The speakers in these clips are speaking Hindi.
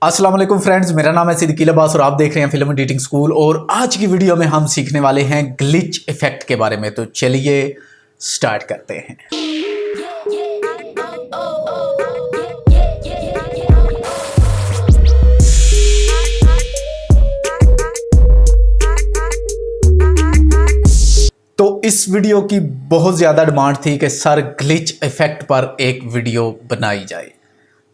अस्सलाम वालेकुम फ्रेंड्स, मेरा नाम है सिद्दीकी अब्बास और आप देख रहे हैं फिल्म एडिटिंग स्कूल। और आज की वीडियो में हम सीखने वाले हैं ग्लिच इफेक्ट के बारे में। तो चलिए स्टार्ट करते हैं। तो इस वीडियो की बहुत ज़्यादा डिमांड थी कि सर ग्लिच इफेक्ट पर एक वीडियो बनाई जाए।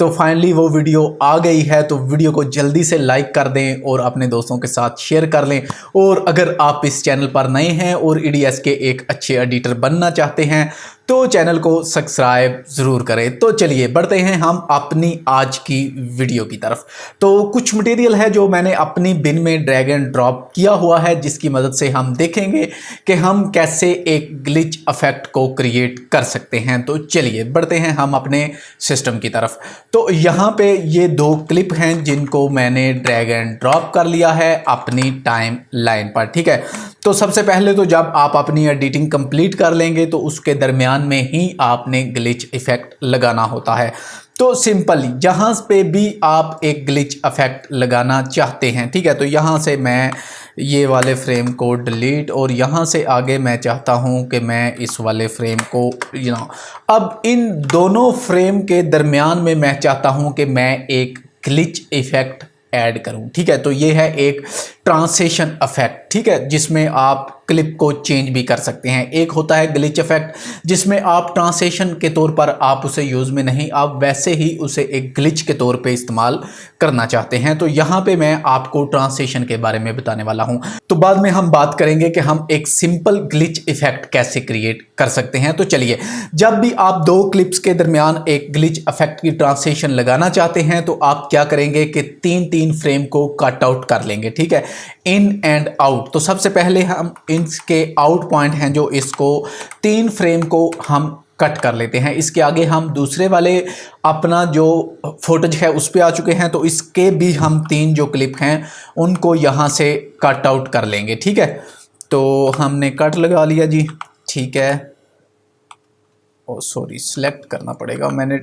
तो फाइनली वो वीडियो आ गई है। तो वीडियो को जल्दी से लाइक कर दें और अपने दोस्तों के साथ शेयर कर लें। और अगर आप इस चैनल पर नए हैं और ईडीएस के एक अच्छे एडिटर बनना चाहते हैं तो चैनल को सब्सक्राइब ज़रूर करें। तो चलिए बढ़ते हैं हम अपनी आज की वीडियो की तरफ। तो कुछ मटेरियल है जो मैंने अपनी बिन में ड्रैग एंड ड्रॉप किया हुआ है, जिसकी मदद से हम देखेंगे कि हम कैसे एक ग्लिच इफेक्ट को क्रिएट कर सकते हैं। तो चलिए बढ़ते हैं हम अपने सिस्टम की तरफ। तो यहाँ पे ये दो क्लिप हैं जिनको मैंने ड्रैग एंड ड्रॉप कर लिया है अपनी टाइम लाइन पर, ठीक है। तो सबसे पहले तो जब आप अपनी एडिटिंग कंप्लीट कर लेंगे तो उसके दरमियान में ही आपने ग्लिच इफेक्ट लगाना होता है। तो सिंपली जहाँ पे भी आप एक ग्लिच इफेक्ट लगाना चाहते हैं, ठीक है, तो यहाँ से मैं ये वाले फ्रेम को डिलीट और यहाँ से आगे मैं चाहता हूँ कि मैं इस वाले फ्रेम को अब इन दोनों फ्रेम के दरमियान में मैं चाहता हूँ कि मैं एक ग्लिच इफेक्ट ऐड करूं, ठीक है। तो ये है एक ट्रांसिशन इफेक्ट, ठीक है, जिसमें आप क्लिप को चेंज भी कर सकते हैं। एक होता है ग्लिच इफेक्ट जिसमें आप ट्रांसिशन के तौर पर आप उसे यूज़ में नहीं, आप वैसे ही उसे एक ग्लिच के तौर पे इस्तेमाल करना चाहते हैं। तो यहाँ पे मैं आपको ट्रांसिशन के बारे में बताने वाला हूँ। तो बाद में हम बात करेंगे कि हम एक सिंपल ग्लिच इफेक्ट कैसे क्रिएट कर सकते हैं। तो चलिए, जब भी आप दो क्लिप्स के दरमियान एक ग्लिच इफेक्ट की ट्रांसिशन लगाना चाहते हैं तो आप क्या करेंगे कि तीन फ्रेम को कट आउट कर लेंगे, ठीक है, इन एंड आउट। तो सबसे पहले हम इनके आउट पॉइंट हैं जो इसको 3 फ्रेम को हम कट कर लेते हैं। इसके आगे हम दूसरे वाले अपना जो फुटेज है उस पे आ चुके हैं, तो इसके भी हम 3 जो क्लिप हैं उनको यहाँ से कट आउट कर लेंगे, ठीक है। तो हमने कट लगा लिया जी, ठीक है। ओ सॉरी, सिलेक्ट करना पड़ेगा, मैंने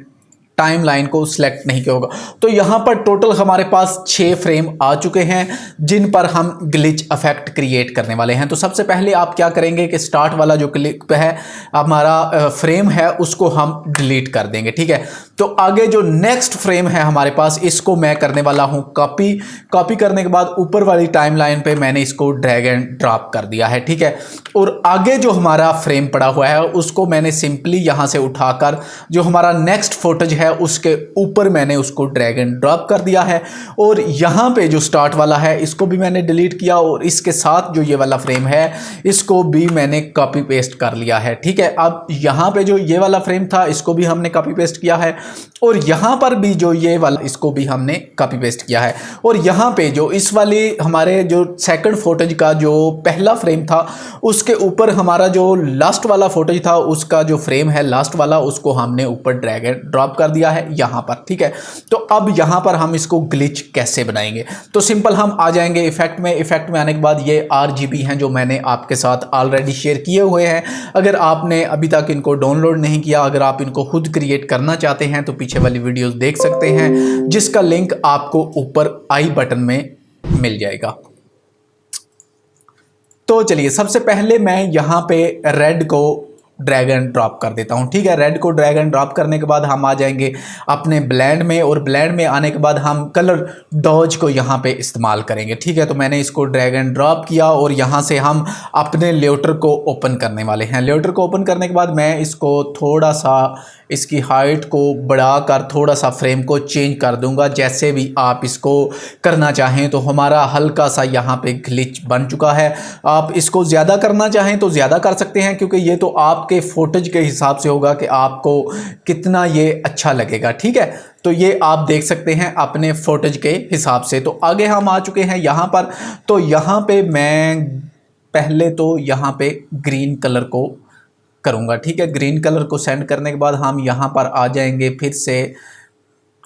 टाइम लाइन को सिलेक्ट नहीं किया होगा। तो यहाँ पर टोटल हमारे पास 6 फ्रेम आ चुके हैं जिन पर हम ग्लिच इफेक्ट क्रिएट करने वाले हैं। तो सबसे पहले आप क्या करेंगे कि स्टार्ट वाला जो क्लिप है हमारा फ्रेम है उसको हम डिलीट कर देंगे, ठीक है। तो आगे जो नेक्स्ट फ्रेम है हमारे पास, इसको मैं करने वाला हूँ कॉपी करने के बाद ऊपर वाली टाइम लाइन पे मैंने इसको ड्रैग एंड ड्रॉप कर दिया है, ठीक है। और आगे जो हमारा फ्रेम पड़ा हुआ है उसको मैंने सिंपली यहाँ से उठाकर जो हमारा नेक्स्ट फुटेज है उसके ऊपर मैंने उसको ड्रैग एंड ड्रॉप कर दिया है। और यहाँ पे जो स्टार्ट वाला है इसको भी मैंने डिलीट किया और इसके साथ जो ये वाला फ्रेम है इसको भी मैंने कॉपी पेस्ट कर लिया है, ठीक है। अब यहाँ पे जो ये वाला फ्रेम था इसको भी हमने कॉपी पेस्ट किया है और यहाँ पर भी जो ये वाला इसको भी हमने कॉपी पेस्ट किया है। और यहाँ पे जो इस वाले हमारे जो सेकंड फुटेज का जो पहला फ्रेम था उसके ऊपर हमारा जो लास्ट वाला फुटेज था उसका जो फ्रेम है लास्ट वाला उसको हमने ऊपर ड्रैग एंड ड्रॉप कर दिया है यहाँ पर, ठीक है। तो अब यहाँ पर हम इसको ग्लिच कैसे बनाएंगे, तो सिंपल हम आ जाएंगे इफेक्ट में आने के बाद ये RGB हैं जो मैंने आपके साथ ऑलरेडी शेयर किए हुए हैं। अगर आपने अभी तक इनको डाउनलोड नहीं किया, अगर आप इनको खुद क्रिएट करना चाहते हैं तो पीछे वाली वीडियोस देख सकते हैं जिसका लिंक आपको ऊपर आई बटन में मिल जाएगा। तो चलिए, सबसे पहले मैं यहाँ पे रेड को ड्रैग एंड ड्रॉप कर देता हूँ, ठीक है। रेड को ड्रैग एंड ड्रॉप करने के बाद हम आ जाएंगे अपने ब्लेंड में और ब्लेंड में आने के बाद हम कलर डॉज को यहाँ पे इस्तेमाल करेंगे, ठीक है। तो मैंने इसको ड्रैग एंड ड्रॉप किया और यहाँ से हम अपने लेआउटर को ओपन करने वाले हैं। लेआउटर को ओपन करने के बाद मैं इसको थोड़ा सा इसकी हाइट को बढ़ाकर थोड़ा सा फ्रेम को चेंज कर दूंगा, जैसे भी आप इसको करना चाहें। तो हमारा हल्का सा यहाँ पे ग्लिच बन चुका है। आप इसको ज़्यादा करना चाहें तो ज़्यादा कर सकते हैं क्योंकि ये तो आपके फुटेज के हिसाब से होगा कि आपको कितना ये अच्छा लगेगा, ठीक है। तो ये आप देख सकते हैं अपने फुटेज के हिसाब से। तो आगे हम आ चुके हैं यहाँ पर। तो यहाँ पे मैं पहले तो यहाँ पे ग्रीन कलर को करूँगा, ठीक है। ग्रीन कलर को सेंड करने के बाद हम यहाँ पर आ जाएंगे फिर से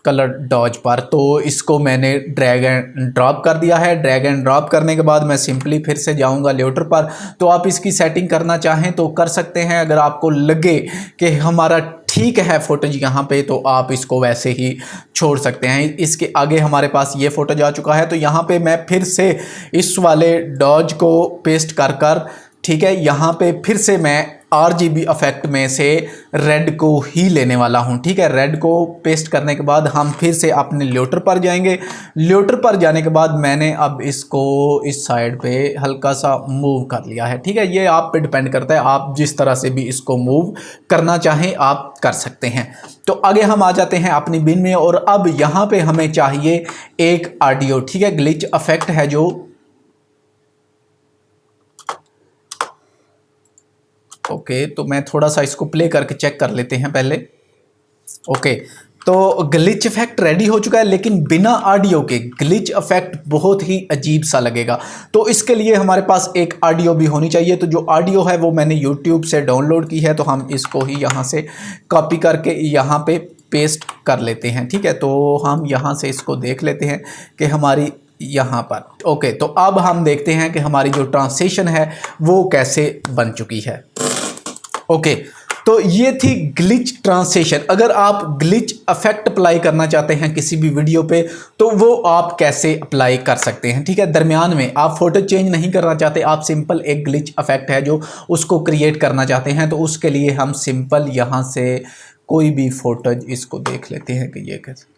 कलर डॉज पर। तो इसको मैंने ड्रैग एंड ड्रॉप कर दिया है। ड्रैग एंड ड्रॉप करने के बाद मैं सिंपली फिर से जाऊंगा लेआउटर पर। तो आप इसकी सेटिंग करना चाहें तो कर सकते हैं। अगर आपको लगे कि हमारा ठीक है फोटोज यहाँ पे, तो आप इसको वैसे ही छोड़ सकते हैं। इसके आगे हमारे पास ये फोटोज आ चुका है, तो यहाँ पे मैं फिर से इस वाले डॉज को पेस्ट कर कर, ठीक है, यहाँ पे फिर से मैं RGB इफेक्ट में से रेड को ही लेने वाला हूँ। ठीक है, रेड को पेस्ट करने के बाद हम फिर से अपने ल्यूटर पर जाएंगे। ल्यूटर पर जाने के बाद मैंने अब इसको इस साइड पे हल्का सा मूव कर लिया है। ठीक है, ये आप पे डिपेंड करता है, आप जिस तरह से भी इसको मूव करना चाहें आप कर सकते हैं। तो आगे हम आ जाते हैं अपनी बिन में, और अब यहाँ पे हमें चाहिए एक ऑडियो। ठीक है, ग्लिच इफेक्ट है जो, ओके, तो मैं थोड़ा सा इसको प्ले करके चेक कर लेते हैं पहले। ओके, तो ग्लिच इफेक्ट रेडी हो चुका है, लेकिन बिना ऑडियो के ग्लिच इफेक्ट बहुत ही अजीब सा लगेगा। तो इसके लिए हमारे पास एक ऑडियो भी होनी चाहिए। तो जो ऑडियो है वो मैंने YouTube से डाउनलोड की है, तो हम इसको ही यहाँ से कॉपी करके यहाँ पे पेस्ट कर लेते हैं। ठीक है, तो हम यहाँ से इसको देख लेते हैं कि हमारी यहाँ पर, ओके, तो अब हम देखते हैं कि हमारी जो ट्रांसलेशन है वो कैसे बन चुकी है। ओके, तो ये थी ग्लिच ट्रांसलेशन। अगर आप ग्लिच इफेक्ट अप्लाई करना चाहते हैं किसी भी वीडियो पे, तो वो आप कैसे अप्लाई कर सकते हैं। ठीक है, दरमियान में आप फोटो चेंज नहीं करना चाहते, आप सिंपल एक ग्लिच इफेक्ट है जो उसको क्रिएट करना चाहते हैं, तो उसके लिए हम सिंपल यहाँ से कोई भी फोटोज इसको देख लेते हैं कि ये कैसे,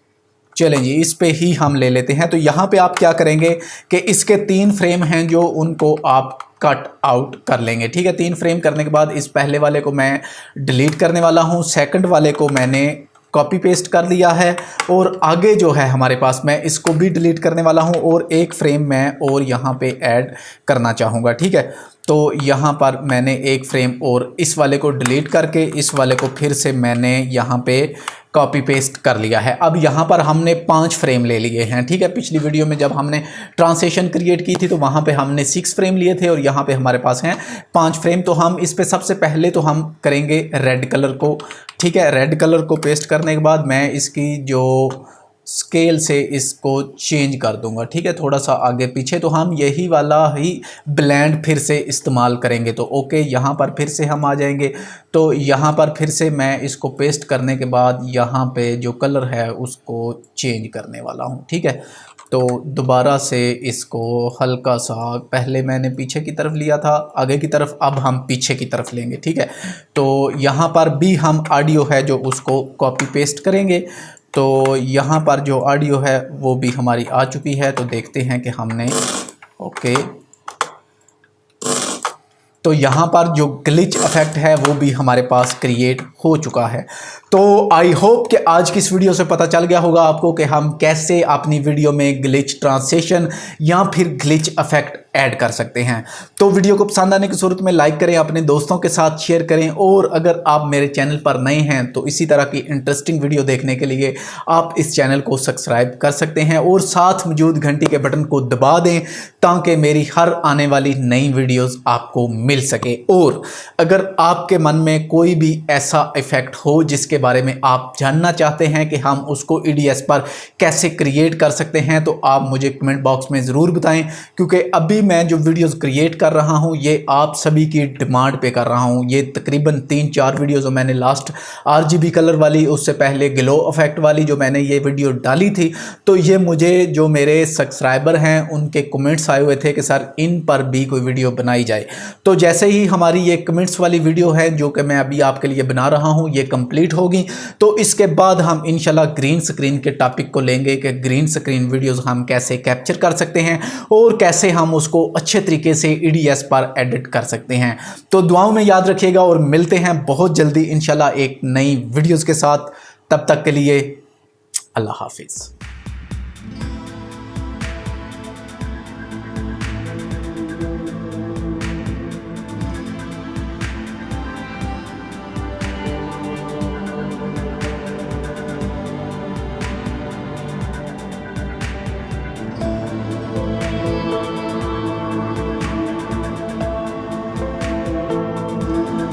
चलें जी, इस पे ही हम ले लेते हैं। तो यहाँ पे आप क्या करेंगे कि इसके 3 फ्रेम हैं जो उनको आप कट आउट कर लेंगे। ठीक है, 3 फ्रेम करने के बाद इस पहले वाले को मैं डिलीट करने वाला हूँ, सेकंड वाले को मैंने कॉपी पेस्ट कर दिया है, और आगे जो है हमारे पास मैं इसको भी डिलीट करने वाला हूँ, और एक फ्रेम मैं और यहाँ पे ऐड करना चाहूँगा। ठीक है, तो यहाँ पर मैंने एक फ्रेम और इस वाले को डिलीट करके इस वाले को फिर से मैंने यहाँ पे कॉपी पेस्ट कर लिया है। अब यहाँ पर हमने 5 फ्रेम ले लिए हैं। ठीक है, पिछली वीडियो में जब हमने ट्रांसलेशन क्रिएट की थी तो वहाँ पे हमने 6 फ्रेम लिए थे, और यहाँ पे हमारे पास हैं 5 फ्रेम। तो हम इस पे सबसे पहले तो हम करेंगे रेड कलर को। ठीक है, रेड कलर को पेस्ट करने के बाद मैं इसकी जो स्केल से इसको चेंज कर दूंगा। ठीक है, थोड़ा सा आगे पीछे, तो हम यही वाला ही ब्लेंड फिर से इस्तेमाल करेंगे। तो ओके, यहाँ पर फिर से हम आ जाएंगे। तो यहाँ पर फिर से मैं इसको पेस्ट करने के बाद यहाँ पे जो कलर है उसको चेंज करने वाला हूँ। ठीक है, तो दोबारा से इसको हल्का सा, पहले मैंने पीछे की तरफ लिया था, आगे की तरफ, अब हम पीछे की तरफ लेंगे। ठीक है, तो यहाँ पर भी हम ऑडियो है जो उसको कॉपी पेस्ट करेंगे। तो यहाँ पर जो ऑडियो है वो भी हमारी आ चुकी है, तो देखते हैं कि हमने, ओके, तो यहाँ पर जो ग्लिच इफेक्ट है वो भी हमारे पास क्रिएट हो चुका है। तो आई होप कि आज की इस वीडियो से पता चल गया होगा आपको कि हम कैसे अपनी वीडियो में ग्लिच ट्रांसलेशन या फिर ग्लिच इफेक्ट ऐड कर सकते हैं। तो वीडियो को पसंद आने की सूरत में लाइक करें, अपने दोस्तों के साथ शेयर करें, और अगर आप मेरे चैनल पर नए हैं तो इसी तरह की इंटरेस्टिंग वीडियो देखने के लिए आप इस चैनल को सब्सक्राइब कर सकते हैं, और साथ मौजूद घंटी के बटन को दबा दें ताकि मेरी हर आने वाली नई वीडियोस आपको मिल सके। और अगर आपके मन में कोई भी ऐसा इफेक्ट हो जिसके बारे में आप जानना चाहते हैं कि हम उसको EDS पर कैसे क्रिएट कर सकते हैं, तो आप मुझे कमेंट बॉक्स में ज़रूर बताएं, क्योंकि अभी मैं जो वीडियोस क्रिएट कर रहा हूं ये आप सभी की डिमांड पे कर रहा हूं। ये तकरीबन 3-4 वीडियोस जो मैंने लास्ट RGB कलर वाली, उससे पहले ग्लो इफेक्ट वाली जो मैंने ये वीडियो डाली थी, तो ये मुझे जो मेरे सब्सक्राइबर हैं उनके कमेंट्स आए हुए थे कि सर इन पर भी कोई वीडियो बनाई जाए। तो जैसे ही हमारी ये कमेंट्स वाली वीडियो है जो कि मैं अभी आपके लिए बना रहा हूँ ये कंप्लीट होगी, तो इसके बाद हम इंशाल्लाह ग्रीन स्क्रीन के टॉपिक को लेंगे कि ग्रीन स्क्रीन वीडियोस हम कैसे कैप्चर कर सकते हैं और कैसे हम उसको अच्छे तरीके से EDS पर एडिट कर सकते हैं। तो दुआओं में याद रखिएगा, और मिलते हैं बहुत जल्दी इंशाल्लाह एक नई वीडियोस के साथ। तब तक के लिए अल्लाह हाफिज़।